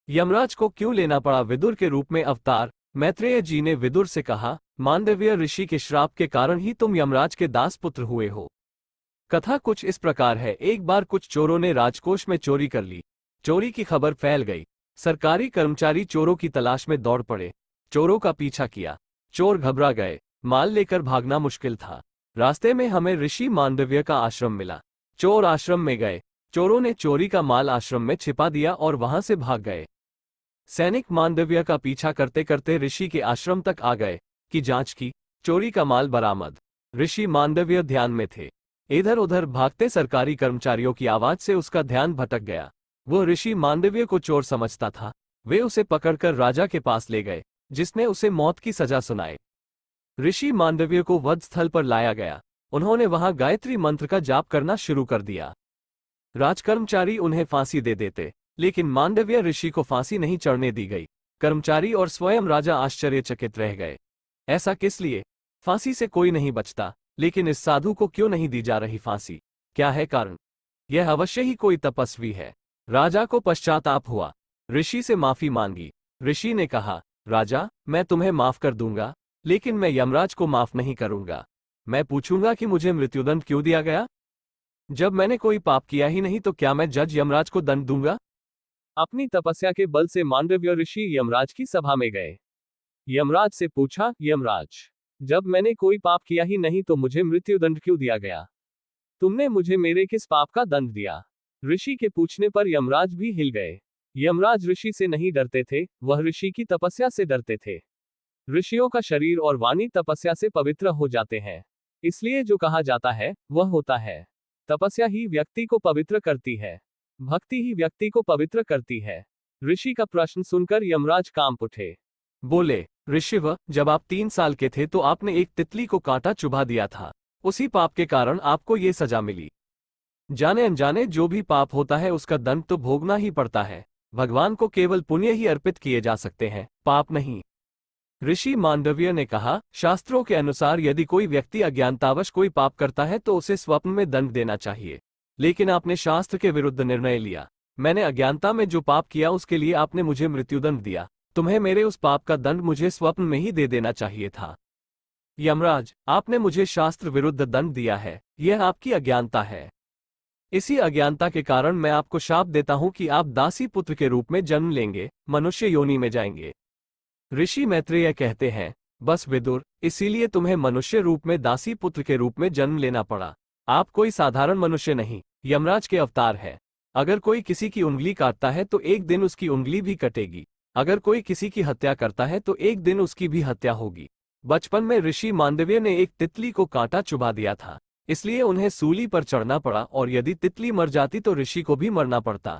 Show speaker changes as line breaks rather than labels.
यमराज को क्यों लेना पड़ा विदुर के रूप में अवतार? मैत्रेय जी ने विदुर से कहा, मांडव्य ऋषि के श्राप के कारण ही तुम यमराज के दास पुत्र हुए हो। कथा कुछ इस प्रकार है। एक बार कुछ चोरों ने राजकोष में चोरी कर ली। चोरी की खबर फैल गई। सरकारी कर्मचारी चोरों की तलाश में दौड़ पड़े। चोरों का पीछा किया। चोर घबरा गए। माल लेकर भागना मुश्किल था। रास्ते में हमें ऋषि मांडव्य का आश्रम मिला। चोर आश्रम में गए। चोरों ने चोरी का माल आश्रम में छिपा दिया और वहां से भाग गए। सैनिक मांडव्य का पीछा करते करते ऋषि के आश्रम तक आ गए कि जांच की। चोरी का माल बरामद। ऋषि मांडव्य ध्यान में थे। इधर उधर भागते सरकारी कर्मचारियों की आवाज से उसका ध्यान भटक गया। वो ऋषि मांडव्य को चोर समझता था। वे उसे पकड़कर राजा के पास ले गए, जिसने उसे मौत की सजा सुनाई। ऋषि मांडव्य को वध स्थल पर लाया गया। उन्होंने वहां गायत्री मंत्र का जाप करना शुरू कर दिया। राजकर्मचारी उन्हें फांसी दे देते, लेकिन मांडव्य ऋषि को फांसी नहीं चढ़ने दी गई। कर्मचारी और स्वयं राजा आश्चर्यचकित रह गए। ऐसा किस लिए? फांसी से कोई नहीं बचता, लेकिन इस साधु को क्यों नहीं दी जा रही फांसी? क्या है कारण? यह अवश्य ही कोई तपस्वी है। राजा को पश्चाताप हुआ। ऋषि से माफी मांगी। ऋषि ने कहा, राजा, मैं तुम्हें माफ कर दूंगा, लेकिन मैं यमराज को माफ नहीं करूंगा। मैं पूछूंगा कि मुझे मृत्युदंड क्यों दिया गया? जब मैंने कोई पाप किया ही नहीं तो क्या मैं जज यमराज को दंड दूंगा? अपनी तपस्या के बल से मांडव्य ऋषि यमराज की सभा में गए। यमराज से पूछा, यमराज, जब मैंने कोई पाप किया ही नहीं तो मुझे मृत्युदंड क्यों दिया गया? तुमने मुझे मेरे किस पाप का दंड दिया? ऋषि के पूछने पर यमराज भी हिल गए। यमराज ऋषि से नहीं डरते थे, वह ऋषि की तपस्या से डरते थे। ऋषियों का शरीर और वाणी तपस्या से पवित्र हो जाते हैं, इसलिए जो कहा जाता है वह होता है। तपस्या ही व्यक्ति को पवित्र करती है। भक्ति ही व्यक्ति को पवित्र करती है। ऋषि का प्रश्न सुनकर यमराज कांप उठे। बोले, ऋषिव, जब आप 3 साल के थे तो आपने एक तितली को कांटा चुभा दिया था। उसी पाप के कारण आपको ये सजा मिली। जाने अनजाने जो भी पाप होता है उसका दंड तो भोगना ही पड़ता है। भगवान को केवल पुण्य ही अर्पित किए जा सकते हैं, पाप नहीं। ऋषि मांडव्य ने कहा, शास्त्रों के अनुसार यदि कोई व्यक्ति अज्ञानतावश कोई पाप करता है तो उसे स्वप्न में दंड देना चाहिए, लेकिन आपने शास्त्र के विरुद्ध निर्णय लिया। मैंने अज्ञानता में जो पाप किया उसके लिए आपने मुझे मृत्युदंड दिया। तुम्हें मेरे उस पाप का दंड मुझे स्वप्न में ही दे देना चाहिए था। यमराज, आपने मुझे शास्त्र विरुद्ध दंड दिया है, यह आपकी अज्ञानता है। इसी अज्ञानता के कारण मैं आपको शाप देता हूं कि आप दासी पुत्र के रूप में जन्म लेंगे, मनुष्य योनि में जाएंगे। ऋषि मैत्रेय कहते हैं, बस विदुर, इसीलिए तुम्हें मनुष्य रूप में दासी पुत्र के रूप में जन्म लेना पड़ा। आप कोई साधारण मनुष्य नहीं, यमराज के अवतार है। अगर कोई किसी की उंगली काटता है तो एक दिन उसकी उंगली भी कटेगी। अगर कोई किसी की हत्या करता है तो एक दिन उसकी भी हत्या होगी। बचपन में ऋषि मांडव्य ने एक तितली को कांटा चुभा दिया था, इसलिए उन्हें सूली पर चढ़ना पड़ा, और यदि तितली मर जाती तो ऋषि को भी मरना पड़ता।